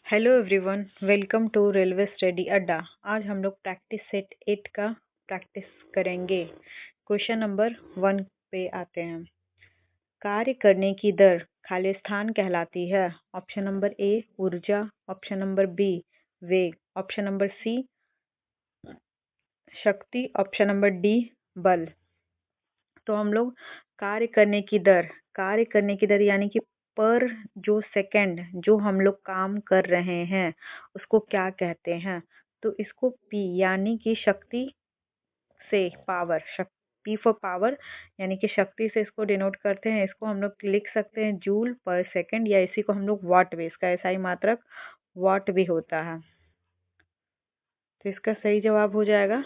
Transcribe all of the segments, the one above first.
Hello everyone, welcome to railway study Adda. आज हम लोग प्रैक्टिस सेट 8 का प्रैक्टिस करेंगे। क्वेश्चन नंबर 1 पे आते हैं। कार्य करने की दर खाली स्थान कहलाती है। ऑप्शन नंबर ए ऊर्जा, ऑप्शन नंबर बी वेग, ऑप्शन नंबर सी शक्ति, ऑप्शन नंबर डी बल। तो हम लोग कार्य करने की दर यानी कि पर जो सेकंड जो हम लोग काम कर रहे हैं उसको क्या कहते हैं। तो इसको पी यानी कि शक्ति से पावर, पी फॉर पावर यानी कि शक्ति से इसको डिनोट करते हैं। इसको हम लोग लिख सकते हैं जूल पर सेकंड, या इसी को हम लोग वाट भी, इसका ऐसा ही मात्रक वाट भी होता है। तो इसका सही जवाब हो जाएगा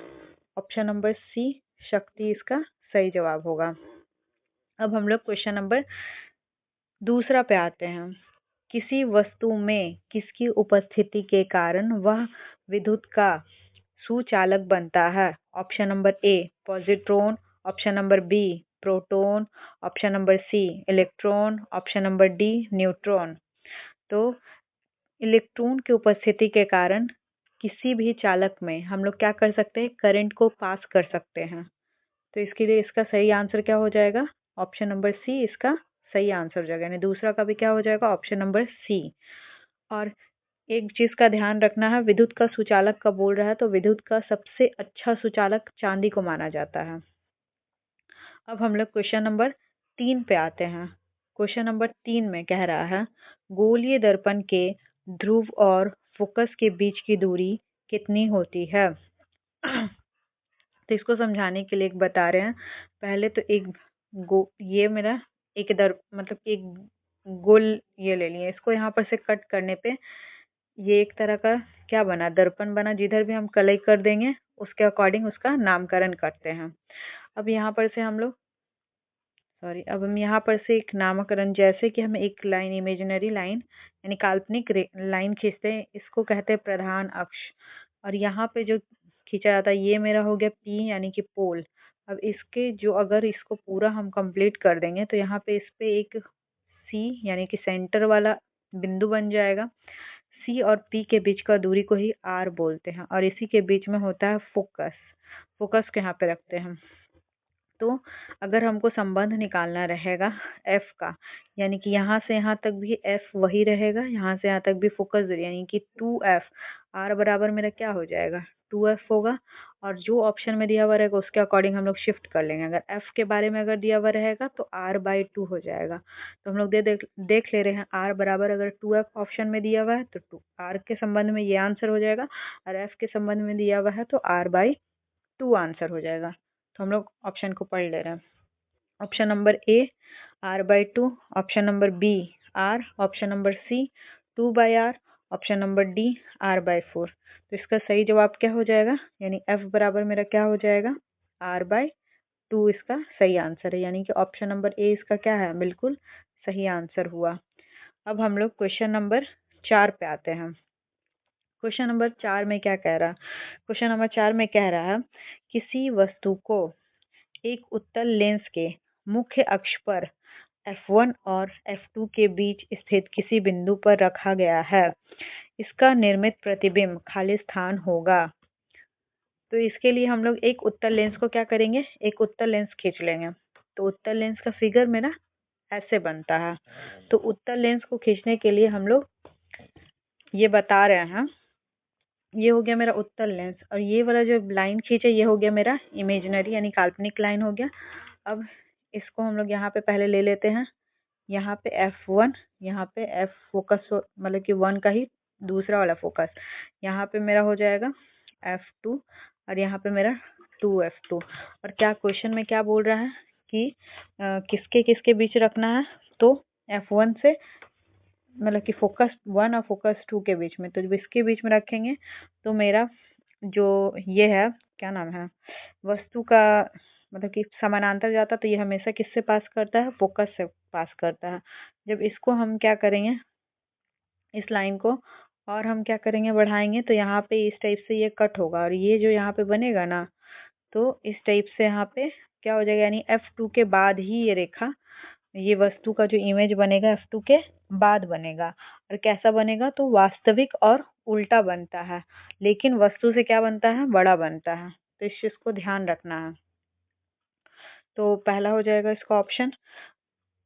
ऑप्शन नंबर सी, शक्ति इसका सही जवाब होगा। अब हम लोग क्वेश्चन नंबर दूसरा पे आते हैं। किसी वस्तु में किसकी उपस्थिति के कारण वह विद्युत का सुचालक बनता है। Option number A positron, option number B proton, option number C electron, option number D neutron. तो इलेक्ट्रॉन की उपस्थिति के कारण किसी भी चालक में हम लोग क्या कर सकते हैं, करंट को पास कर सकते हैं। तो इसके लिए इसका सही आंसर क्या हो जाएगा, ऑप्शन नंबर सी इसका सही आंसर हो जाएगा। यानी दूसरा का भी क्या हो जाएगा, ऑप्शन नंबर सी। और एक चीज का ध्यान रखना है, विद्युत का सुचालक का बोल रहा है तो विद्युत का सबसे अच्छा सुचालक चांदी को माना जाता है। अब हम लोग क्वेश्चन नंबर 3 पे आते हैं। क्वेश्चन नंबर 3 में कह रहा है गोलीय दर्पण के ध्रुव और फोकस के बीच की दूरी कितनी होती है। तो इसको समझाने के लिए एक बता रहे हैं। पहले तो ये मेरा मतलब एक गोल ये ले लिए, इसको यहाँ पर से कट करने पे ये एक तरह का क्या बना, दर्पण बना। जिधर भी हम कलई कर देंगे उसके अकॉर्डिंग उसका नामकरण करते हैं। अब यहाँ पर से हम लोग अब हम यहाँ पर से एक नामकरण, जैसे कि हम एक लाइन, इमेजिनरी लाइन यानी काल्पनिक लाइन खींचते हैं, इसको कहते हैं प्रधान अक्ष। और यहाँ पे जो खींचा जाता है ये मेरा हो गया पी यानी कि पोल। अब इसके जो अगर इसको पूरा हम कंप्लीट कर देंगे तो यहाँ पे इस पे एक सी यानी कि सेंटर वाला बिंदु बन जाएगा। सी और पी के बीच का दूरी को ही आर बोलते हैं, और इसी के बीच में होता है फोकस। फोकस को यहाँ पे रखते हैं। तो अगर हमको संबंध निकालना रहेगा एफ का, यानी कि यहाँ से यहाँ तक भी एफ वही रहेगा, यहाँ से यहाँ तक भी फोकस दूरी यानी कि 2f। आर बराबर मेरा क्या हो जाएगा, 2f होगा। और जो ऑप्शन में दिया हुआ रहेगा उसके अकॉर्डिंग हम लोग शिफ्ट कर लेंगे। अगर एफ के बारे में अगर दिया हुआ रहेगा तो r/2 हो जाएगा। तो हम लोग देख ले रहे हैं आर बराबर, अगर 2f ऑप्शन में दिया हुआ है तो 2 आर के संबंध में ये आंसर हो जाएगा, और एफ के संबंध में दिया हुआ है तो r/2 आंसर हो जाएगा। तो हम लोग ऑप्शन को पढ़ ले रहे हैं। Option number A r/2, option number B R, option number C 2/r, option number D r/4। तो इसका सही जवाब क्या हो जाएगा, यानी f बराबर मेरा क्या हो जाएगा, r/2 इसका सही आंसर है। यानी कि ऑप्शन नंबर ए इसका क्या है, बिल्कुल सही आंसर हुआ। अब हम लोग क्वेश्चन नंबर 4 पे आते हैं। क्वेश्चन नंबर 4 में क्या कह रहा है, क्वेश्चन नंबर 4 में कह रहा है किसी वस्तु को एक उत्तल लेंस के मुख्य अक्ष पर f1 और f2 के बीच स्थित किसी बिंदु पर रखा गया है, इसका निर्मित प्रतिबिंब खाली स्थान होगा। तो इसके लिए हम लोग एक उत्तल लेंस को क्या करेंगे, एक उत्तल लेंस खींच लेंगे। तो उत्तल लेंस का फिगर मेरा ऐसे बनता है। तो उत्तल लेंस को खींचने के लिए हम लोग ये बता रहे हैं, ये हो गया मेरा उत्तल लेंस, और ये वाला जो लाइन खींचे ये हो गया मेरा इमेजिनरी यानी काल्पनिक लाइन हो गया। अब इसको हम लोग यहाँ पे पहले ले लेते हैं, यहाँ पे f1, यहाँ पे f फोकस मतलब कि 1 का ही दूसरा वाला फोकस, यहाँ पे मेरा हो जाएगा f2, और यहाँ पे मेरा 2f2। और क्या क्वेश्चन में क्या बोल रहा है कि किसके किसके बीच रखना है, तो f1 से मतलब कि फोकस 1 और फोकस 2 के बीच में। तो जब इसके बीच में रखेंगे तो मेरा जो ये है क्या नाम है वस्तु का, मतलब कि समानांतर जाता तो ये हमेशा किससे पास करता है, फोकस से पास करता है। जब इसको हम क्या करेंगे, इस लाइन को और हम क्या करेंगे, बढ़ाएंगे, तो यहाँ पे इस टाइप से ये कट होगा, और ये जो यहाँ पे बनेगा ना, तो इस टाइप से यहाँ पे क्या हो जाएगा, यानी F2 के बाद ही ये रेखा ये वस्तु का जो इमेज बनेगा F2 के बाद बनेगा, और कैसा बनेगा तो वास्तविक और उल्टा बनता है, लेकिन वस्तु से क्या बनता है, बड़ा बनता है। तो इस चीज को ध्यान रखना है। तो पहला हो जाएगा इसका ऑप्शन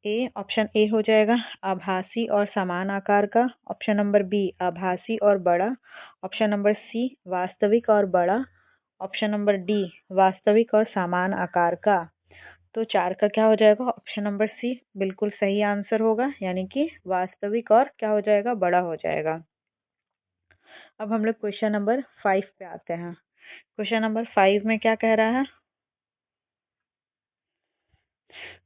ए हो जाएगा आभासी और समान आकार का। ऑप्शन नंबर बी आभासी और बड़ा। ऑप्शन नंबर सी वास्तविक और बड़ा। ऑप्शन नंबर डी वास्तविक और समान आकार का। तो 4 का क्या हो जाएगा, ऑप्शन नंबर सी बिल्कुल सही आंसर होगा, यानी कि वास्तविक और क्या हो जाएगा, बड़ा हो जाएगा। अब हम लोग क्वेश्चन नंबर 5 पे आते हैं। क्वेश्चन नंबर 5 में क्या कह रहा है,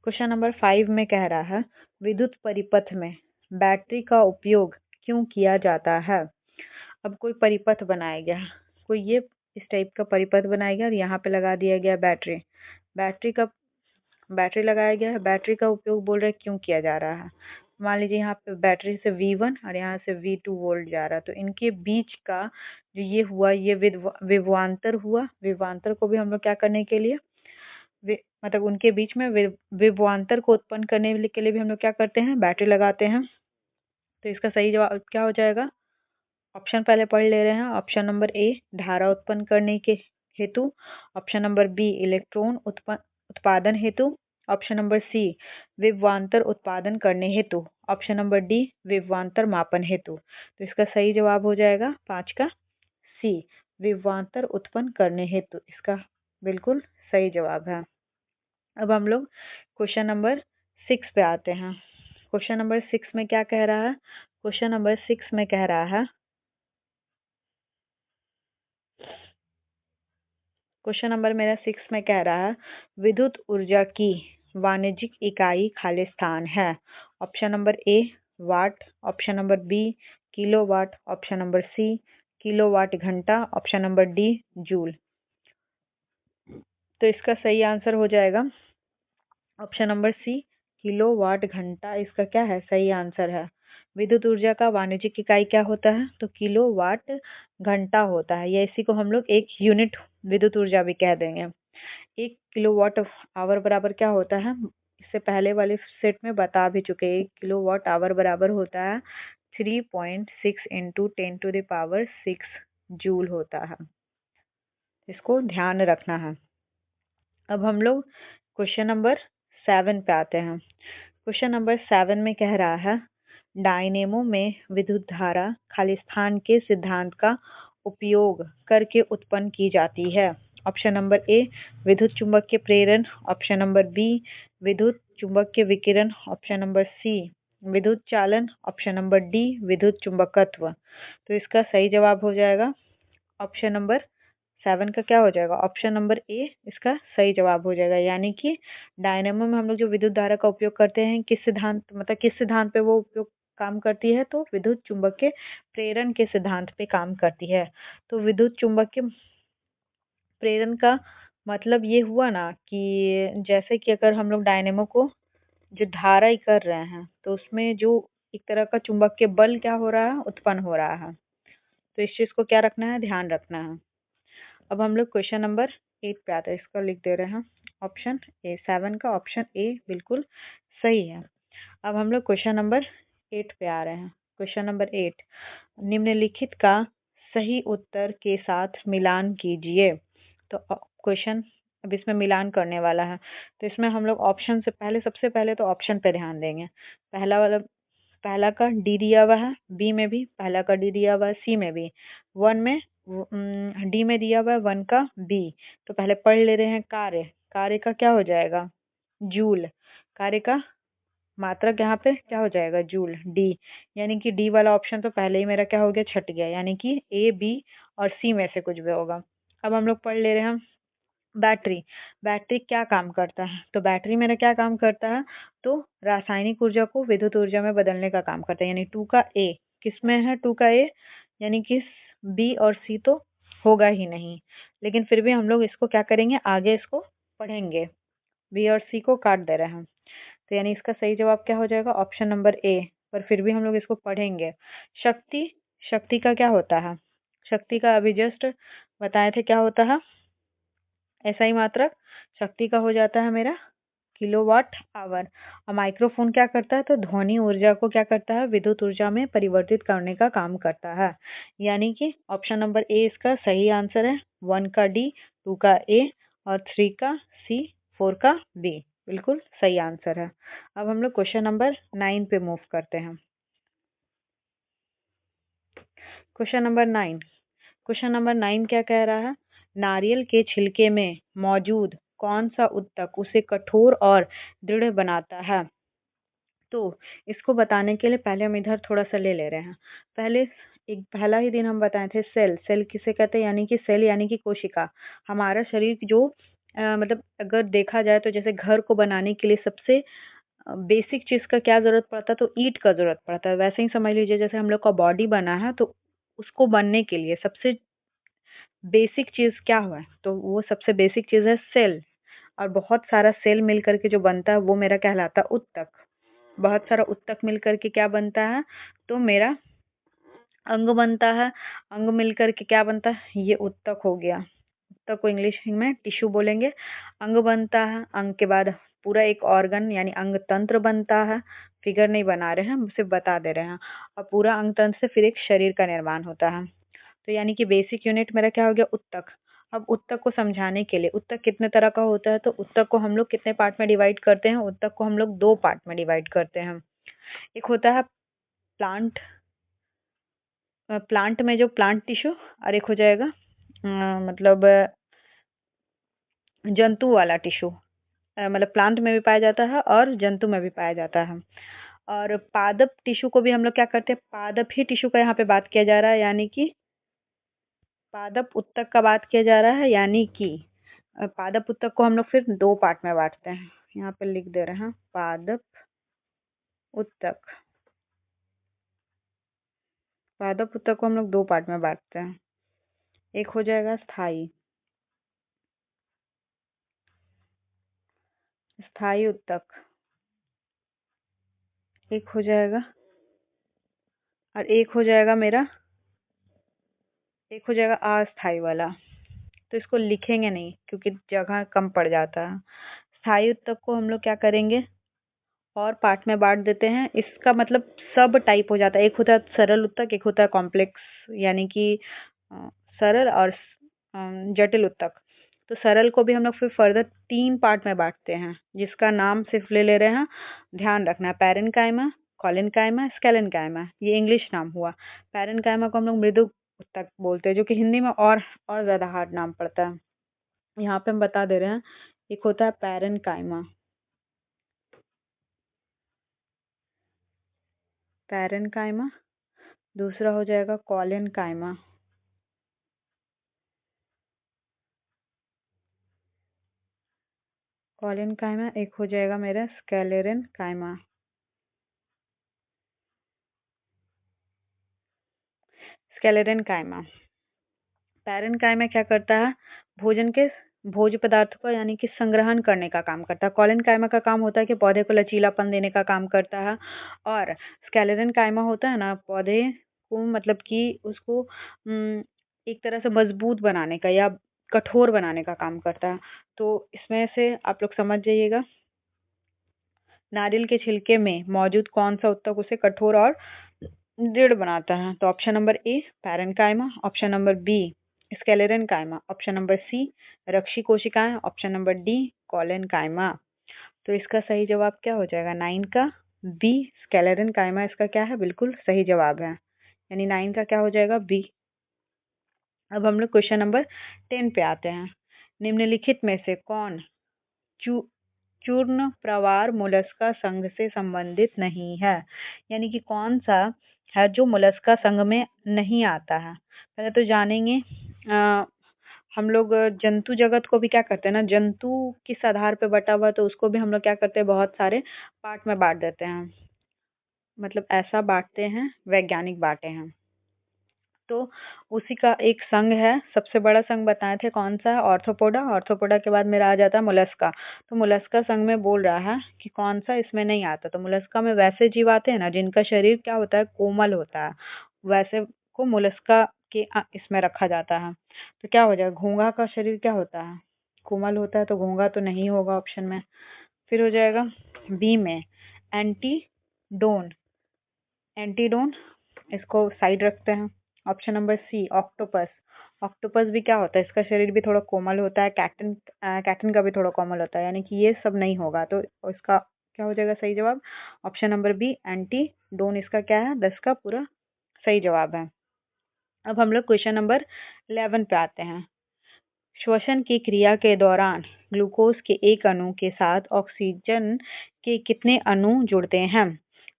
क्वेश्चन नंबर 5 में कह रहा है विद्युत परिपथ में बैटरी का उपयोग क्यों किया जाता है। अब कोई परिपथ बनाया गया, कोई ये इस टाइप का परिपथ बनाया गया और यहाँ पे लगा दिया गया बैटरी। बैटरी लगाया गया है, बैटरी का उपयोग बोल रहे क्यों किया जा रहा है। मान लीजिए यहाँ पे बैटरी से V1 और यहाँ से V2 वोल्ट जा रहा है, तो इनके बीच का जो ये हुआ, ये विभवांतर हुआ। विभवांतर को भी हम लोग क्या करने के लिए, मतलब उनके बीच में विभवांतर को उत्पन्न करने के लिए भी हम लोग क्या करते हैं, बैटरी लगाते हैं। तो इसका सही जवाब क्या हो जाएगा, ऑप्शन पहले पढ़ ले रहे हैं। ऑप्शन नंबर ए धारा उत्पन्न करने के हेतु। ऑप्शन नंबर बी इलेक्ट्रॉन उत्पादन हेतु। ऑप्शन नंबर सी विभवांतर उत्पादन करने हेतु। ऑप्शन नंबर डी विभवांतर मापन हेतु। तो इसका सही जवाब हो जाएगा 5 का सी विभवांतर उत्पन्न करने हेतु, इसका बिल्कुल सही जवाब है। अब हम लोग क्वेश्चन नंबर 6 पे आते हैं। क्वेश्चन नंबर 6 में क्या कह रहा है, क्वेश्चन नंबर 6 में कह रहा है, क्वेश्चन नंबर मेरा 6 में कह रहा है विद्युत ऊर्जा की वाणिज्यिक इकाई खालिस्तान है। Option number A watt. Option number B kilowatt. Option number C kilowatt घंटा। Option number D joule. तो इसका सही आंसर हो जाएगा ऑप्शन नंबर सी किलोवाट घंटा, इसका क्या है, सही आंसर है। विद्युत ऊर्जा का वाणिज्यिक इकाई क्या होता है, तो किलोवाट घंटा होता है, या इसी को हम लोग एक यूनिट विद्युत ऊर्जा भी कह देंगे। 1 किलोवाट आवर बराबर क्या होता है, इससे पहले वाले सेट में बता भी चुके हैं। 1 किलोवाट आवर बराबर होता है 3.6 इंटू 10⁶ जूल होता है। इसको ध्यान रखना है। अब हम लोग क्वेश्चन नंबर 7 पे आते हैं। क्वेश्चन नंबर 7 में कह रहा है डायनेमो में विद्युत धारा खालिस्तान के सिद्धांत का उपयोग करके उत्पन्न की जाती है। ऑप्शन नंबर ए विद्युत चुंबकीय प्रेरण। ऑप्शन नंबर बी विद्युत चुंबकीय विकिरण। ऑप्शन नंबर सी विद्युत चालन। ऑप्शन नंबर डी विद्युत चुंबकत्व। तो इसका सही जवाब हो जाएगा ऑप्शन नंबर 7 का क्या हो जाएगा, ऑप्शन नंबर ए इसका सही जवाब हो जाएगा। यानी कि डायनेमो में हम लोग जो विद्युत धारा का उपयोग करते हैं, किस सिद्धांत, मतलब किस सिद्धांत पे वो उपयोग काम करती है, तो विद्युत चुंबकीय प्रेरण के सिद्धांत पे काम करती है। तो विद्युत चुंबकीय प्रेरण का मतलब ये हुआ ना कि जैसे कि अगर हम लोग डायनेमो को जो धारा ही कर रहे हैं, तो उसमें जो एक तरह का चुंबकीय बल क्या हो रहा है, उत्पन्न हो रहा है। तो इस चीज को क्या रखना है, ध्यान रखना है। अब हम लोग क्वेश्चन नंबर 8 पे आते हैं, इसका लिख दे रहे हैं ऑप्शन ए। 7 का ऑप्शन ए बिल्कुल सही है। अब हम लोग क्वेश्चन नंबर 8 पे आ रहे हैं। क्वेश्चन नंबर 8 निम्नलिखित का सही उत्तर के साथ मिलान कीजिए। तो क्वेश्चन अब इसमें मिलान करने वाला है, तो इसमें हम लोग ऑप्शन से पहले, सबसे पहले तो ऑप्शन पे ध्यान देंगे। पहला का डी दिया हुआ है, बी में भी पहला का डी दिया हुआ है, सी में भी, वन में डी में दिया हुआ है, वन का बी। तो पहले पढ़ ले रहे हैं कार्य। कार्य का क्या हो जाएगा, जूल। कार्य का मात्रक यहाँ पे क्या हो जाएगा, जूल, डी। यानी कि डी वाला ऑप्शन तो पहले ही मेरा क्या हो गया, छट गया, यानी कि ए बी और सी में से कुछ भी होगा। अब हम लोग पढ़ ले रहे हैं बैटरी। बैटरी क्या काम करता है, तो बैटरी मेरा क्या काम करता है, तो रासायनिक ऊर्जा को विद्युत ऊर्जा में बदलने का काम करता है। यानी 2 का ए किस में है, 2 का ए, यानी कि बी और सी तो होगा ही नहीं, लेकिन फिर भी हम लोग इसको क्या करेंगे, आगे इसको पढ़ेंगे। बी और सी को काट दे रहे हैं, तो यानी इसका सही जवाब क्या हो जाएगा, ऑप्शन नंबर ए। पर फिर भी हम लोग इसको पढ़ेंगे। शक्ति, शक्ति का क्या होता है, शक्ति का अभी जस्ट बताए थे क्या होता है, ऐसा ही मात्रक शक्ति का हो जाता है मेरा किलोवाट आवर। और माइक्रोफोन क्या करता है, तो ध्वनि ऊर्जा को क्या करता है, विद्युत ऊर्जा में परिवर्तित करने का काम करता है। यानी कि ऑप्शन नंबर ए इसका सही आंसर है। 1 का डी, 2 का ए और 3 का सी, 4 का बी बिल्कुल सही आंसर है। अब हम लोग क्वेश्चन नंबर 9 पे मूव करते हैं। क्वेश्चन नंबर 9, क्वेश्चन नंबर 9 क्या कह रहा है, नारियल के छिलके में मौजूद कौन सा उत्तक उसे कठोर और दृढ़ बनाता है। तो इसको बताने के लिए पहले हम इधर थोड़ा सा ले रहे हैं। पहले एक पहला ही दिन हम बताए थे सेल। सेल किसे कहते हैं, यानी कि सेल यानी कि कोशिका। हमारा शरीर जो मतलब अगर देखा जाए तो जैसे घर को बनाने के लिए सबसे बेसिक चीज का क्या जरूरत पड़ता है, तो ईंट का जरूरत पड़ता है। वैसे ही समझ लीजिए जैसे हम लोग का बॉडी बना है, तो उसको बनने के लिए सबसे बेसिक चीज क्या हुआ है, तो वो सबसे बेसिक चीज है सेल। और बहुत सारा सेल मिल करके जो बनता है वो मेरा कहलाता है उत्तक। बहुत सारा उत्तक मिल करके क्या बनता है, तो मेरा अंग बनता है। अंग मिल करके क्या बनता है, ये उत्तक हो गया। उत्तक को इंग्लिश में टिश्यू बोलेंगे। अंग बनता है, अंग के बाद पूरा एक ऑर्गन यानी अंग तंत्र बनता है। फिगर नहीं बना रहे हैं, हम सिर्फ बता दे रहे हैं। और पूरा अंग तंत्र से फिर एक शरीर का निर्माण होता है। तो यानी कि बेसिक यूनिट मेरा क्या हो गया, उत्तक। अब उत्तक को समझाने के लिए, उत्तक कितने तरह का होता है, तो उत्तक को हम लोग कितने पार्ट में डिवाइड करते हैं, उत्तक को हम लोग 2 पार्ट में डिवाइड करते हैं। एक होता है प्लांट, प्लांट में जो प्लांट टिश्यू, और एक हो जाएगा मतलब जंतु वाला टिश्यू। मतलब प्लांट में भी पाया जाता है और जंतु में भी पाया जाता है। और पादप टिश्यू को भी हम लोग क्या करते हैं, पादप ही टिश्यू का यहाँ पे बात किया जा रहा है, यानी कि पादप उत्तक का बात किया जा रहा है। यानी कि पादप उत्तक को हम लोग फिर 2 पार्ट में बांटते हैं। यहाँ पे लिख दे रहे हैं पादप उत्तक। पादप उत्तक को हम लोग 2 पार्ट में बांटते हैं। एक हो जाएगा स्थायी, स्थायी उत्तक। एक हो जाएगा, और एक हो जाएगा मेरा, एक हो जाएगा अस्थायी वाला। तो इसको लिखेंगे नहीं क्योंकि जगह कम पड़ जाता है। स्थायी उत्तक को हम लोग क्या करेंगे, और पार्ट में बांट देते हैं। इसका मतलब सब टाइप हो जाता है। एक होता है सरल उत्तक, एक होता है कॉम्प्लेक्स यानी कि सरल और जटिल उत्तक। तो सरल को भी हम लोग फिर फर्दर 3 पार्ट में बांटते हैं, जिसका नाम सिर्फ ले रहे हैं, ध्यान रखना है। पैरेन्काइमा, कोलेनकाइमा, स्केलेनकाइमा, ये इंग्लिश नाम हुआ। पैरेन्काइमा को हम लोग मृदु उत्तक बोलते हैं, जो कि हिंदी में और ज्यादा हार्ड नाम पड़ता है। यहाँ पे हम बता दे रहे हैं, एक होता है पैरेन्काइमा, पैरेन्काइमा। दूसरा हो जाएगा कोलेनकाइमा, कोलेनकाइमा। एक हो जाएगा मेरा स्केलेरेनकाइमा, स्केलेरेनकाइमा। पैरेन्काइमा क्या करता है, भोजन के भोज्य पदार्थ को यानी कि संग्रहण करने का काम करता है। कोलेनकाइमा का काम होता है कि पौधे को लचीलापन देने का काम करता है। और स्केलेरेनकाइमा होता है ना, पौधे को मतलब कि उसको एक तरह से मजबूत बनाने का या कठोर बनाने का काम करता है। तो इसमें से आप लोग समझ जाइएगा, नारियल के छिलके में मौजूद कौन सा उत्तक उसे कठोर और दृढ़ बनाता है। तो option number A parenchyma, option number B sclerenchyma, option number C रक्षी कोशिकाएं, ऑप्शन नंबर डी कोलेनकाइमा। तो इसका सही जवाब क्या हो जाएगा, 9 का बी स्केलेरेनकाइमा इसका क्या है, बिल्कुल सही जवाब है। यानी 9 का क्या हो जाएगा, बी। अब हम लोग क्वेश्चन नंबर 10 पे आते हैं। निम्नलिखित में से कौन चू चूर्ण प्रवार मोलस्का संघ से संबंधित नहीं है। यानी कि कौन सा है जो मोलस्का संघ में नहीं आता है। पहले तो जानेंगे, हम लोग जंतु जगत को भी क्या करते हैं ना, जंतु किस आधार पे बटा हुआ है, तो उसको भी हम लोग क्या करते हैं, बहुत सारे पार्ट में बांट देते हैं। मतलब ऐसा बांटते हैं, वैज्ञानिक बांटे हैं। तो उसी का एक संघ है, सबसे बड़ा संघ बताए थे कौन सा है, ऑर्थोपोडा। ऑर्थोपोडा के बाद मेरा आ जाता है मोलस्का। तो मोलस्का संघ में बोल रहा है कि कौन सा इसमें नहीं आता। तो मोलस्का में वैसे जीव आते हैं ना जिनका शरीर क्या होता है, कोमल होता है, वैसे को मोलस्का के इसमें रखा जाता है। तो क्या हो जाएगा, घोंघा का शरीर क्या होता है, कोमल होता है, तो घोंघा तो नहीं होगा ऑप्शन में। फिर हो जाएगा बी में एंटीडोन, एंटीडोन, इसको साइड रखते हैं। Option number C octopus, octopus भी क्या होता है, इसका शरीर भी थोड़ा कोमल होता है, कैटन, कैटन का भी थोड़ा कोमल होता है, यानी कि ये सब नहीं होगा, तो इसका क्या हो जाएगा सही जवाब, ऑप्शन नंबर बी एंटीडोन इसका क्या है 10 का पूरा सही जवाब है। अब हम लोग क्वेश्चन नंबर 11 पे आते हैं। श्वसन की क्रिया के दौरान ग्लूकोज के एक अणु के साथ ऑक्सीजन के कितने अणु जुड़ते हैं।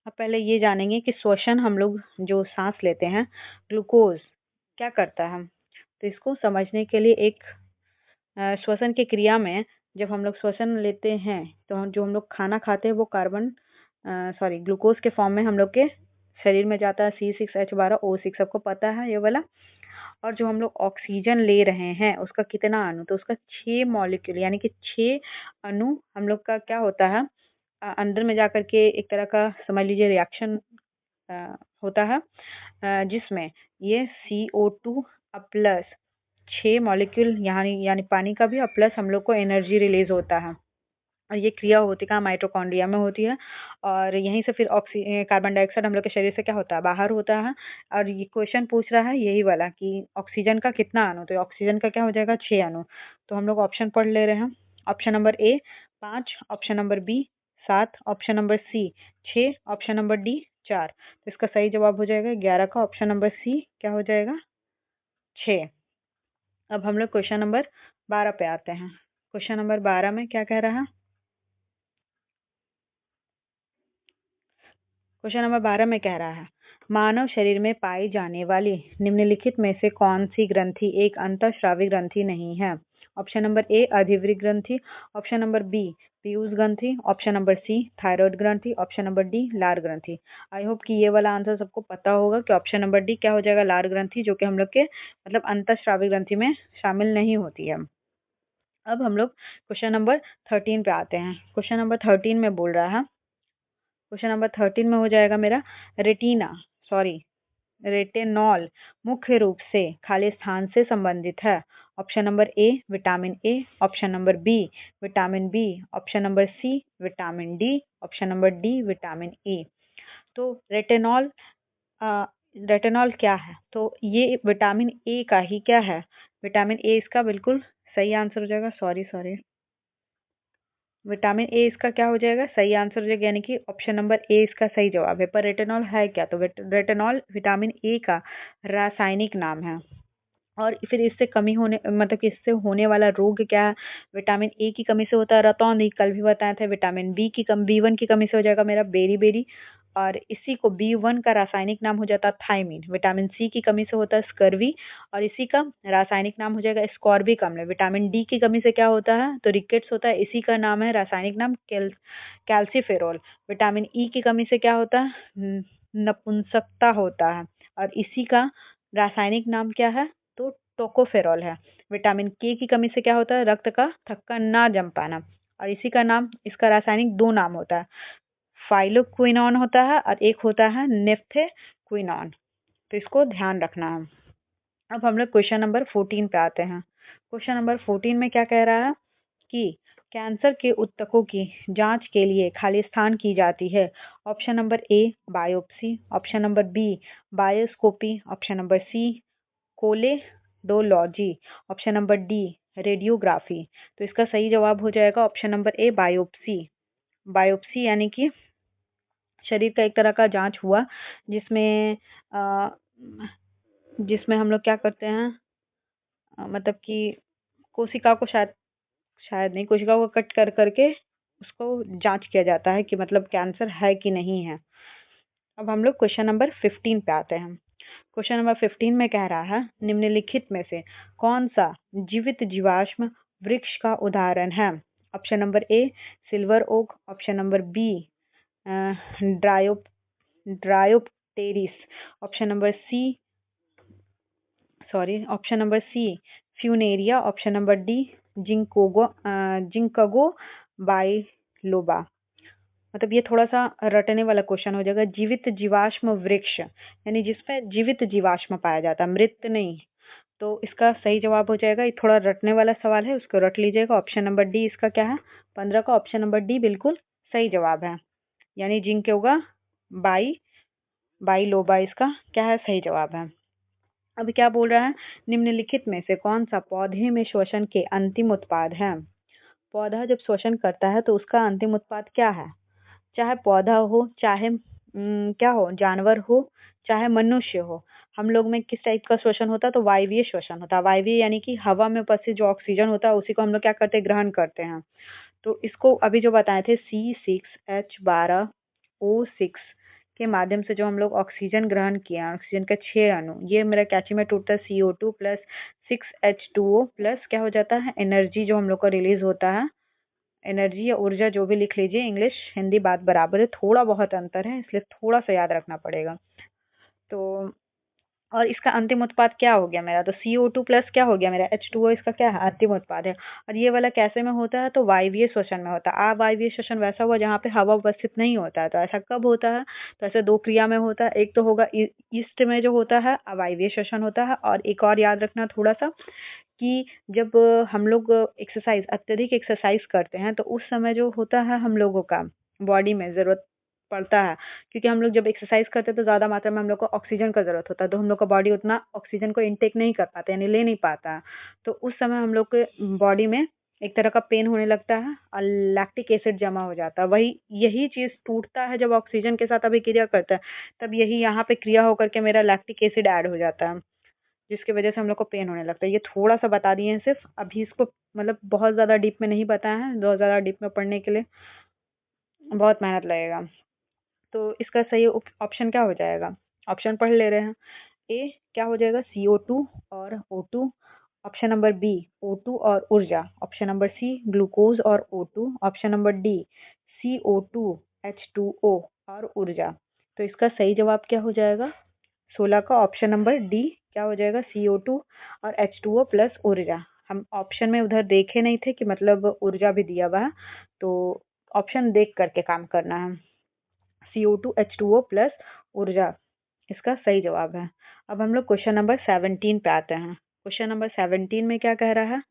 अब पहले ये जानेंगे कि श्वसन हम लोग जो सांस लेते हैं, ग्लूकोज क्या करता है। तो इसको समझने के लिए एक श्वसन की क्रिया में जब हम लोग श्वसन लेते हैं तो जो हम लोग खाना खाते हैं वो कार्बन ग्लूकोज के फॉर्म में हम लोग के शरीर में जाता है, C6H12O6 सबको पता है ये वाला। और जो हम लोग ऑक्सीजन ले रहे हैं उसका कितना अणु, तो उसका 6 मॉलिक्यूल यानी कि 6 अणु हम लोग का क्या होता है, अंदर में जाकर के एक तरह का समझ लीजिए रिएक्शन होता है, जिसमें ये CO2 प्लस 6 मॉलिक्यूल यानी पानी का भी और प्लस हम लोग को एनर्जी रिलीज होता है। और ये क्रिया होती कहाँ, माइटोकॉन्ड्रिया में होती है। और यहीं से फिर कार्बन डाइऑक्साइड हम लोग के शरीर से क्या होता है, बाहर होता है। और ये क्वेश्चन पूछ रहा है यही वाला कि ऑक्सीजन का कितना अणु, तो ऑक्सीजन का क्या हो जाएगा 6 अणु। तो हम लोग ऑप्शन पढ़ ले रहे हैं। Option number A 5, option number B 7, option number C 6, option number D 4। तो इसका सही जवाब हो जाएगा 11 का ऑप्शन नंबर सी क्या हो जाएगा 6। अब हम लोग क्वेश्चन नंबर 12 पे आते हैं। क्वेश्चन नंबर 12 में क्या कह रहा है, क्वेश्चन नंबर 12 में कह रहा है मानव शरीर में पाई जाने वाली निम्नलिखित में से कौन सी ग्रंथि एक अंतःस्रावी ग्रंथि नहीं है। ऑप्शन नंबर ए अधिवृक्क ग्रंथि, ऑप्शन नंबर बी पीयूष ग्रंथि, ऑप्शन नंबर सी थायराइड ग्रंथि, ऑप्शन नंबर डी लार ग्रंथि। आई होप कि ये वाला आंसर सबको पता होगा कि ऑप्शन नंबर डी क्या हो जाएगा लार ग्रंथि, जो कि हम लोग के मतलब अंतःस्रावी ग्रंथि में शामिल नहीं होती है। अब हम लोग क्वेश्चन नंबर 13 पे आते हैं। क्वेश्चन नंबर 13 में बोल रहा है, क्वेश्चन नंबर 13 में हो जाएगा मेरा रेटेनॉल मुख्य रूप से खाली स्थान से संबंधित है। Option number A vitamin A, option number B vitamin B, option number C vitamin D, option number D vitamin E. तो रेटेनॉल क्या है, तो ये विटामिन ए का ही क्या है, विटामिन ए इसका बिल्कुल सही आंसर हो जाएगा। सॉरी विटामिन ए इसका क्या हो जाएगा सही आंसर हो जाएगा, यानी कि ऑप्शन नंबर ए इसका सही जवाब है। पर रेटेनॉल है क्या, तो रेटेनॉल विटामिन ए का रासायनिक नाम है। और फिर इससे कमी होने मतलब कि इससे होने वाला रोग क्या है, विटामिन ए की कमी से होता है रतौंधी, कल भी बताया था। विटामिन B1 की कमी से हो जाएगा मेरा बेरी, और इसी को B1 का रासायनिक नाम हो जाता है थायमीन। विटामिन सी की कमी से होता है स्कर्वी, और इसी का रासायनिक नाम हो जाएगा स्कॉर्बिक अम्ल। विटामिन डी की कमी से क्या होता है, तो रिकेट्स होता है, इसी का नाम है रासायनिक नाम कैल्सीफेरोल। विटामिन ई की कमी से क्या होता है, नपुंसकता होता है, और इसी का रासायनिक नाम क्या है, तो टोकोफेरॉल है। विटामिन के की कमी से क्या होता है, रक्त का थक्का ना जम पाना, और इसी का नाम, इसका रासायनिक 2 नाम होता है, फाइलोक्विनोन होता है और एक होता है नेफ्थेक्विनोन। तो इसको ध्यान रखना है। अब हम लोग क्वेश्चन नंबर 14 पे आते हैं। क्वेश्चन नंबर 14 में क्या कह रहा है कि कैंसर के ऊतकों की जांच के लिए खाली स्थान की जाती है। Option number A biopsy, option number B bioscopy, option number C कोलेडोलॉजी, ऑप्शन नंबर डी रेडियोग्राफी। तो इसका सही जवाब हो जाएगा option number A biopsy. Biopsy यानी कि शरीर का एक तरह का जांच हुआ, जिसमें अ, जिसमें हम लोग क्या करते हैं, मतलब कि कोशिका को शायद शायद नहीं, कोशिका को कट कर करके उसको जांच किया जाता है कि मतलब कैंसर है कि नहीं है। अब हम लोग क्वेश्चन नंबर 15 पे आते हैं। क्वेश्चन नंबर 15 में कह रहा है निम्नलिखित में से कौन सा जीवित जीवाश्म वृक्ष का उदाहरण है। Option number A silver oak, option number B ड्रायोप dryopteris, option number C option number C funaria, option number D ginkgo biloba. मतलब ये थोड़ा सा रटने वाला क्वेश्चन हो जाएगा। जीवित जीवाश्म वृक्ष यानी जिसमें जीवित जीवाश्म पाया जाता है, मृत नहीं। तो इसका सही जवाब हो जाएगा, ये थोड़ा रटने वाला सवाल है, उसको रट लीजिएगा। ऑप्शन नंबर डी इसका क्या है, 15 का ऑप्शन नंबर डी बिल्कुल सही जवाब है। यानी जिंक होगा बाई बाई लोबा, इसका क्या है, सही जवाब है। अब क्या बोल रहा है, निम्नलिखित में से कौन सा पौधे में श्वसन के अंतिम उत्पाद है। पौधा जब श्वसन करता है तो उसका अंतिम उत्पाद क्या है, चाहे पौधा हो, चाहे क्या हो, जानवर हो, चाहे मनुष्य हो। हम लोग में किस टाइप का श्वसन होता है, तो वायवीय श्वसन होता है। वायवीय यानी कि हवा में उपस्थित जो ऑक्सीजन होता है उसी को हम लोग क्या करते हैं, ग्रहण करते हैं। तो इसको अभी जो बताए थे C6H12O6 के माध्यम से जो हम लोग ऑक्सीजन ग्रहण किया, ऑक्सीजन के 6 अणु, ये मेरा कैची में टूटता है CO2 प्लस 6H2O प्लस क्या हो जाता है, एनर्जी जो हम लोग का रिलीज होता है, एनर्जी या ऊर्जा जो भी लिख लीजिए, इंग्लिश हिंदी बात बराबर है, थोड़ा बहुत अंतर है इसलिए थोड़ा सा याद रखना पड़ेगा। तो और इसका अंतिम उत्पाद क्या हो गया मेरा, तो CO2 प्लस क्या हो गया मेरा H2O, इसका क्या है, अंतिम उत्पाद है। और ये वाला कैसे में होता है, तो वायवीय श्वसन में होता है। अवायवीय श्वसन वैसा हुआ जहाँ पे हवा उपस्थित नहीं होता है। तो ऐसा कब होता है, तो ऐसे दो क्रिया में होता है। एक तो होगा ईस्ट में जो होता है अवायवीय श्वसन होता है, और एक और याद रखना थोड़ा सा कि जब हम लोग एक्सरसाइज, अत्यधिक एक्सरसाइज करते हैं तो उस समय जो होता है हम लोगों का बॉडी में ज़रूरत पड़ता है, क्योंकि हम लोग जब एक्सरसाइज करते हैं तो ज़्यादा मात्रा में हम लोग को ऑक्सीजन का ज़रूरत होता है, तो हम लोग का बॉडी उतना ऑक्सीजन को इनटेक नहीं कर पाते, यानी ले नहीं पाता। तो उस समय हम लोग के बॉडी में एक तरह का पेन होने लगता है और लैक्टिक एसिड जमा हो जाता है। वही यही चीज़ टूटता है जब ऑक्सीजन के साथ अभिक्रिया करता है, तब यही यहाँ पे क्रिया होकर के मेरा लैक्टिक एसिड ऐड हो जाता है, जिसकी वजह से हम लोग को पेन होने लगता है। ये थोड़ा सा बता दिए हैं सिर्फ, अभी इसको मतलब बहुत ज़्यादा डीप में नहीं बताया है, बहुत ज़्यादा डीप में पढ़ने के लिए बहुत मेहनत लगेगा। तो इसका सही ऑप्शन क्या हो जाएगा, ऑप्शन पढ़ ले रहे हैं। ए क्या हो जाएगा, CO2 और O2। Option number B O2 और ऊर्जा। ऑप्शन नंबर सी ग्लूकोज और O2। Option number D CO2 H2O और ऊर्जा। तो इसका सही जवाब क्या हो जाएगा, 16 का ऑप्शन नंबर डी क्या हो जाएगा, CO2 और H2O प्लस ऊर्जा। हम ऑप्शन में उधर देखे नहीं थे कि मतलब ऊर्जा भी दिया हुआ है, तो ऑप्शन देख करके काम करना है। CO2 H2O प्लस ऊर्जा इसका सही जवाब है। अब हम लोग क्वेश्चन नंबर 17 पे आते हैं। क्वेश्चन नंबर 17 में क्या कह रहा है,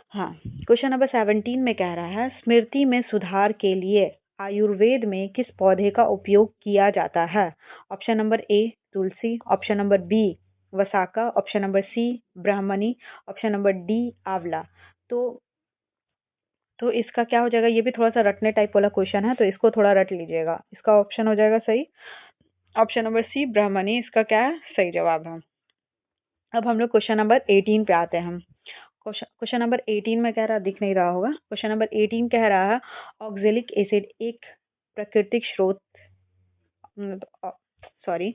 हाँ, क्वेश्चन नंबर 17 में कह रहा है, स्मृति में सुधार के लिए आयुर्वेद में किस पौधे का उपयोग किया जाता है। ऑप्शन नंबर ए तुलसी, ऑप्शन नंबर बी वसाका, ऑप्शन नंबर सी ब्राह्मणी, ऑप्शन नंबर डी आंवला। तो तो इसका क्या हो जाएगा, ये भी थोड़ा सा रटने टाइप वाला क्वेश्चन है, तो इसको थोड़ा रट लीजिएगा। इसका ऑप्शन हो जाएगा सही, ऑप्शन नंबर सी ब्राह्मणी इसका क्या है, सही जवाब है। अब हम लोग क्वेश्चन नंबर 18 पे आते हैं। क्वेश्चन नंबर 18 में कह रहा, दिख नहीं रहा होगा, क्वेश्चन नंबर 18 कह रहा है, ऑक्जेलिक एसिड एक प्राकृतिक स्रोत, सॉरी,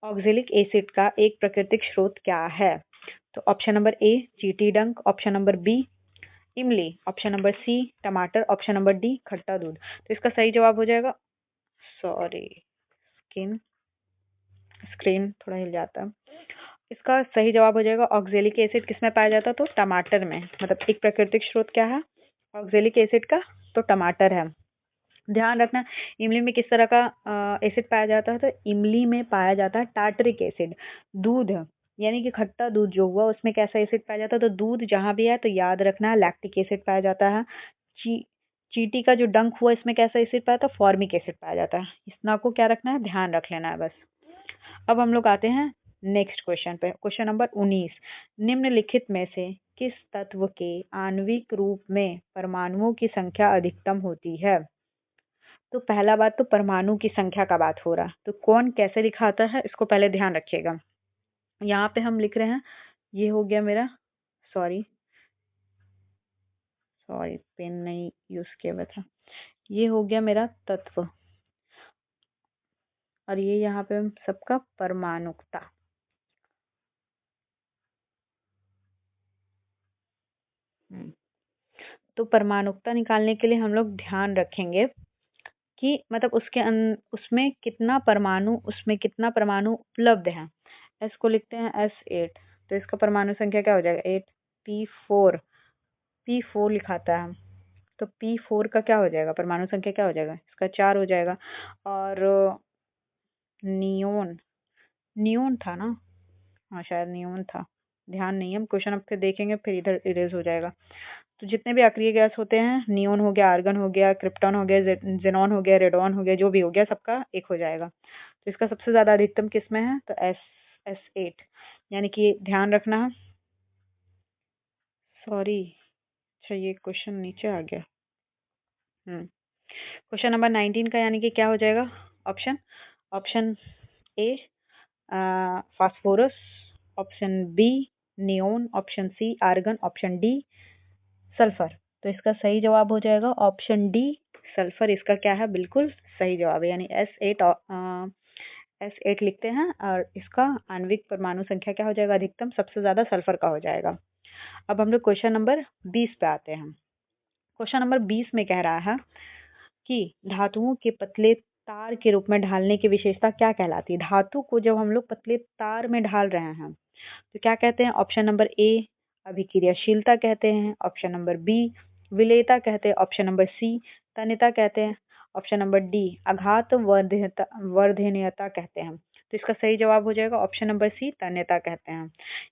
ऑक्जेलिक एसिड का एक प्राकृतिक स्रोत क्या है। तो ऑप्शन नंबर ए चीटी डंक, ऑप्शन नंबर बी इमली, ऑप्शन नंबर सी टमाटर, ऑप्शन नंबर डी खट्टा दूध। तो इसका सही जवाब हो जाएगा, सॉरी स्किन स्क्रीन थोड़ा हिल जाता है। इसका सही जवाब हो जाएगा, ऑक्जेलिक एसिड किस में पाया जाता है, तो टमाटर में। मतलब एक प्राकृतिक स्रोत क्या है ऑक्जेलिक एसिड का, तो टमाटर है। ध्यान रखना, इमली में किस तरह का एसिड पाया जाता है, तो इमली में पाया जाता है टार्टरिक एसिड। दूध यानी कि खट्टा दूध जो हुआ उसमें कैसा एसिड पाया जाता है, तो दूध जहां भी है तो याद रखना लैक्टिक एसिड पाया जाता है। ची चींटी का जो डंक हुआ इसमें कैसा एसिड पाया था, फॉर्मिक एसिड पाया जाता है। इतना को क्या रखना है, ध्यान रख लेना है बस। अब हम लोग आते हैं नेक्स्ट क्वेश्चन पे, क्वेश्चन नंबर 19। निम्नलिखित में से किस तत्व के आणविक रूप में परमाणुओं की संख्या अधिकतम होती है। तो पहला बात तो परमाणु की संख्या का बात हो रहा, तो कौन कैसे लिखाता है इसको पहले ध्यान रखिएगा। यहाँ पे हम लिख रहे हैं, ये हो गया मेरा, सॉरी सॉरी पेन नहीं यूज किया हुआ था, ये हो गया मेरा तत्व, और ये यहाँ पे सबका परमाणुकता। तो परमाणुकता निकालने के लिए हम लोग ध्यान रखेंगे कि मतलब उसमें कितना परमाणु, उसमें कितना परमाणु उपलब्ध है। एस को लिखते हैं S8, तो इसका परमाणु संख्या क्या हो जाएगा 8, P4, P4 लिखाता है, तो P4 का क्या हो जाएगा, परमाणु संख्या क्या हो जाएगा, इसका 4 हो जाएगा। और नियोन नियोन था ना? हाँ शायद नियोन था, ध्यान नहीं है, हम क्वेश्चन अब फिर देखेंगे, फिर इधर इरेज हो जाएगा। तो जितने भी अक्रिय गैस होते हैं, नियोन हो गया, आर्गन हो गया, क्रिप्टॉन हो गया, जेनॉन हो गया, रेडॉन हो गया, जो भी हो गया सबका एक हो जाएगा। तो इसका सबसे ज्यादा अधिकतम किस में है? तो S8, यानी कि ध्यान रखना है। सॉरी, अच्छा ये क्वेश्चन नीचे आ गया। क्वेश्चन नंबर 19 का यानी कि क्या हो जाएगा? Option option A phosphorus, option B neon, option C argon, option D sulphur. तो इसका सही जवाब हो जाएगा ऑप्शन डी सल्फर। इसका क्या है? बिल्कुल सही जवाब है, यानी S8 लिखते हैं और इसका आणविक परमाणु संख्या क्या हो जाएगा? अधिकतम सबसे ज्यादा सल्फर का हो जाएगा। अब हम लोग क्वेश्चन नंबर 20 पे आते हैं। क्वेश्चन नंबर 20 में कह रहा है कि धातुओं के पतले तार के रूप में ढालने की विशेषता क्या कहलाती है? धातु को जब हम लोग पतले तार में ढाल रहे हैं तो क्या कहते हैं? ऑप्शन नंबर ए अभिक्रियाशीलता कहते हैं, ऑप्शन नंबर बी विलेयता कहते हैं, ऑप्शन नंबर सी तन्यता कहते हैं, ऑप्शन नंबर डी आघात वर्धनीयता कहते हैं। तो इसका सही जवाब हो जाएगा ऑप्शन नंबर सी तन्यता कहते हैं।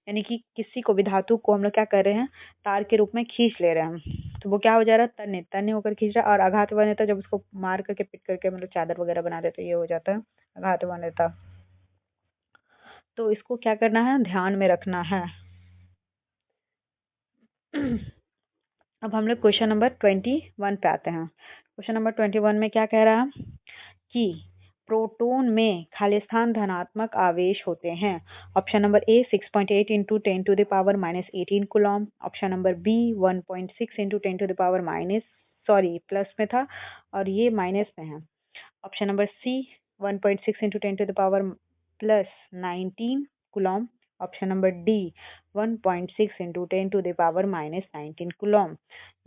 यानी कि किसी को भी धातु को हम लोग क्या कर रहे हैं? तार के रूप में खींच ले रहे हैं, तो वो क्या हो जा रहा है? तन्य तन्य होकर खींच रहा है। और आघात वर्धनीयता जब उसको मार करके पिट करके मतलब चादर वगैरह बना देते, ये हो जाता है आघात वर्धनीयता। तो इसको क्या करना है? ध्यान में रखना है। अब हम लोग क्वेश्चन नंबर 21 पे आते हैं। क्वेश्चन नंबर 21 में क्या कह रहा है कि प्रोटॉन में खालिस्तान धनात्मक आवेश होते हैं। Option number A 6.8 into 10⁻⁻18 coulomb, option number B 1.6 into 10⁻⁻, sorry plus में था और ये माइनस में है। Option number C 1.6 into 10⁻+19 coulomb, option number D 1.6 into 10⁻⁻19 coulomb.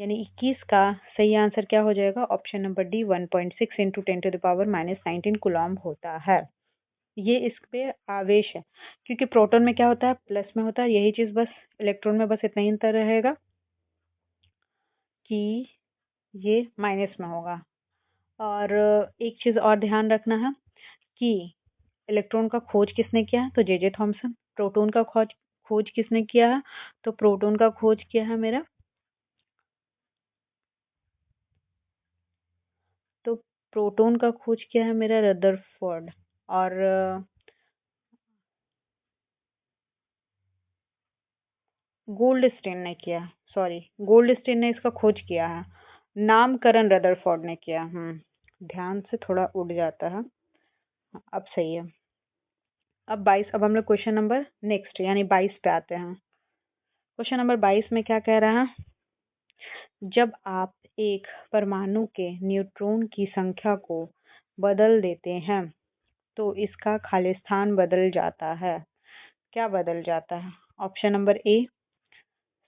यानी 21 का सही आंसर क्या हो जाएगा? Option number D 1.6 into 10⁻⁻19 coulomb होता है। ये इस पे आवेश है, क्योंकि प्रोटॉन में क्या होता है? प्लस में होता है। यही चीज बस इलेक्ट्रॉन में बस इतना ही अंतर रहेगा कि ये माइनस में होगा। और एक चीज और ध्यान रखना है कि इलेक्ट्रॉन का खोज किसने किया है? तो जे थॉमसन। प्रोटॉन का खोज खोज किसने किया है? तो प्रोटॉन का खोज किया है मेरा, तो प्रोटॉन का खोज किया है मेरा रदरफोर्ड। और गोल्डस्टीन ने किया, सॉरी गोल्डस्टीन ने इसका खोज किया है, नामकरण रदरफोर्ड ने किया। ध्यान से थोड़ा उड़ जाता है। अब सही है। अब 22, अब हम लोग क्वेश्चन नंबर नेक्स्ट यानी 22 पे आते हैं। क्वेश्चन नंबर 22 में क्या कह रहा है? जब आप एक परमाणु के न्यूट्रॉन की संख्या को बदल देते हैं तो इसका खालिस्तान बदल जाता है। क्या बदल जाता है? ऑप्शन नंबर ए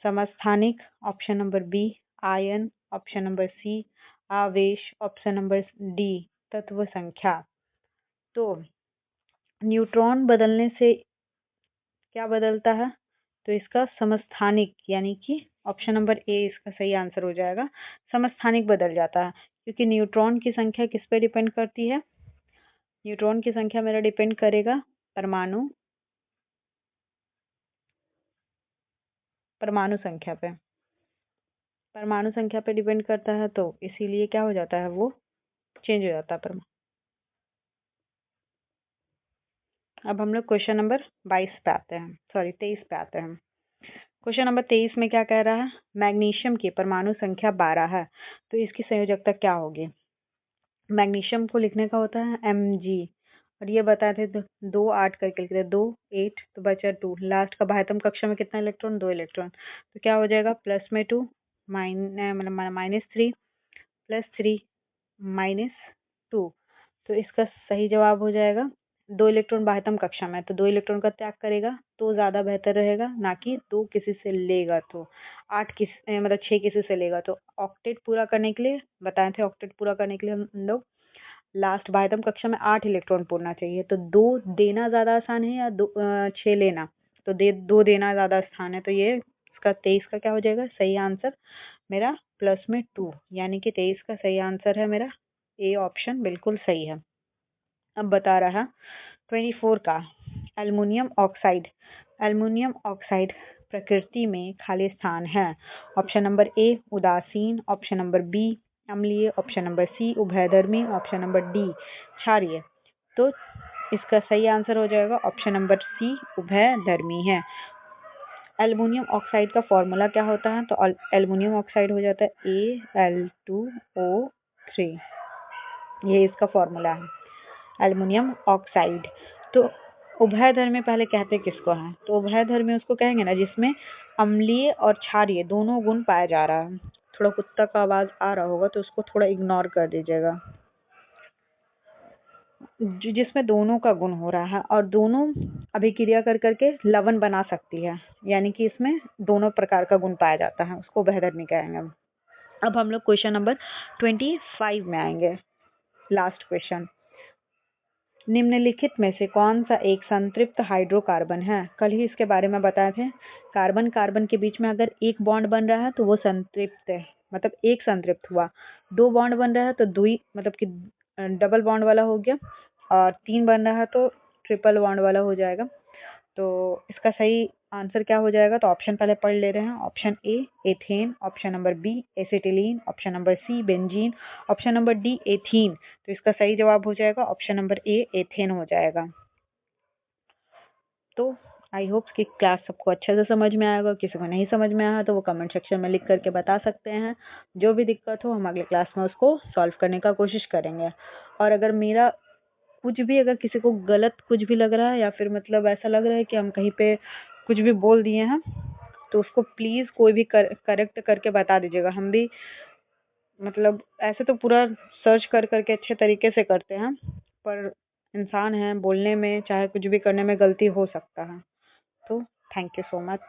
समस्थानिक, ऑप्शन नंबर बी आयन, ऑप्शन नंबर सी आवेश, ऑप्शन नंबर डी तत्व संख्या। तो न्यूट्रॉन बदलने से क्या बदलता है? तो इसका समस्थानिक, यानी कि ऑप्शन नंबर ए इसका सही आंसर हो जाएगा। समस्थानिक बदल जाता है, क्योंकि न्यूट्रॉन की संख्या किस पे डिपेंड करती है? न्यूट्रॉन की संख्या मेरा डिपेंड करेगा परमाणु परमाणु संख्या पे। परमाणु संख्या पे डिपेंड करता है, तो इसीलिए क्या हो जाता है? वो चेंज हो जाता है परमाणु। अब हम लोग क्वेश्चन नंबर 22 पे आते हैं, सॉरी 23 पे आते हैं। क्वेश्चन नंबर 23 में क्या कह रहा है? मैग्नीशियम की परमाणु संख्या 12 है, तो इसकी संयोजकता क्या होगी? मैग्नीशियम को लिखने का होता है Mg, और ये बताए थे 2 8 करके लिखते हैं, 2 8 तो बचा 2, लास्ट का बाह्यतम कक्षा में कितना इलेक्ट्रॉन? 2 इलेक्ट्रॉन। तो क्या हो जाएगा? प्लस में 2 -3 +3 -2। तो इसका सही जवाब हो जाएगा 2 इलेक्ट्रॉन बाह्यतम कक्षा में, तो 2 इलेक्ट्रॉन का त्याग करेगा तो ज़्यादा बेहतर रहेगा, ना कि 2 किसी से लेगा तो 6 किसी से लेगा। तो ऑक्टेट पूरा करने के लिए बताए थे, ऑक्टेट पूरा करने के लिए हम लोग लास्ट बाह्यतम कक्षा में 8 इलेक्ट्रॉन पूरना चाहिए। तो 2 देना ज़्यादा आसान है या 6 लेना? तो 2 देना ज़्यादा आसान है, तो ये इसका 23 का क्या हो जाएगा सही आंसर मेरा? प्लस में 2, यानी कि 23 का सही आंसर है मेरा ए ऑप्शन बिल्कुल सही है। अब बता रहा 24 का एल्युमिनियम ऑक्साइड। एल्युमिनियम ऑक्साइड प्रकृति में खाली स्थान है। ऑप्शन नंबर ए उदासीन, ऑप्शन नंबर बी अम्लीय, ऑप्शन नंबर सी उभयधर्मी, ऑप्शन नंबर डी क्षारीय। तो इसका सही आंसर हो जाएगा ऑप्शन नंबर सी उभयधर्मी है। एल्युमिनियम ऑक्साइड का फॉर्मूला क्या होता है? तो एल्युमिनियम ऑक्साइड हो जाता है Al2O3, ये इसका फॉर्मूला है एल्युमिनियम ऑक्साइड। तो उभयधर्मी पहले कहते किसको है? तो उभयधर्मी उसको कहेंगे ना जिसमें अम्लीय और क्षारीय दोनों गुण पाया जा रहा है। थोड़ा कुत्ता का आवाज आ रहा होगा तो उसको थोड़ा इग्नोर कर दीजिएगा। जिसमें दोनों का गुण हो रहा है और दोनों अभिक्रिया कर करके लवण बना सकती है, यानी कि इसमें दोनों प्रकार का गुण पाया जाता है, उसको उभयधर्मी कहेंगे। अब हम लोग क्वेश्चन नंबर 25 में आएंगे, लास्ट क्वेश्चन। निम्नलिखित में से कौन सा एक संतृप्त हाइड्रोकार्बन है? कल ही इसके बारे में बताए थे। कार्बन कार्बन के बीच में अगर एक बॉन्ड बन रहा है तो वो संतृप्त है, मतलब एक संतृप्त हुआ। दो बॉन्ड बन रहा है तो द्वि मतलब कि डबल बॉन्ड वाला हो गया, और तीन बन रहा है तो ट्रिपल बॉन्ड वाला हो जाएगा। तो इसका सही आंसर क्या हो जाएगा? तो ऑप्शन पहले पढ़ ले रहे हैं। Option A ethane, option number B acetylene, option number C benzene, option number D ethene. तो इसका सही जवाब हो जाएगा ऑप्शन नंबर ए एथेन हो जाएगा। तो आई होप कि क्लास सबको अच्छे से समझ में आएगा। किसी को नहीं समझ में आया तो वो कमेंट सेक्शन में लिख करके बता सकते हैं। जो भी दिक्कत हो हम अगले क्लास में उसको सॉल्व करने का कोशिश करेंगे। और अगर मेरा कुछ भी अगर किसी को गलत कुछ भी लग रहा है या फिर मतलब ऐसा लग रहा है कि हम कहीं पे कुछ भी बोल दिए हैं तो उसको प्लीज कोई भी करेक्ट करके बता दीजिएगा। हम भी मतलब ऐसे तो पूरा सर्च कर करके अच्छे तरीके से करते हैं, पर इंसान है, बोलने में चाहे कुछ भी करने में गलती हो सकता है। तो थैंक यू सो मच।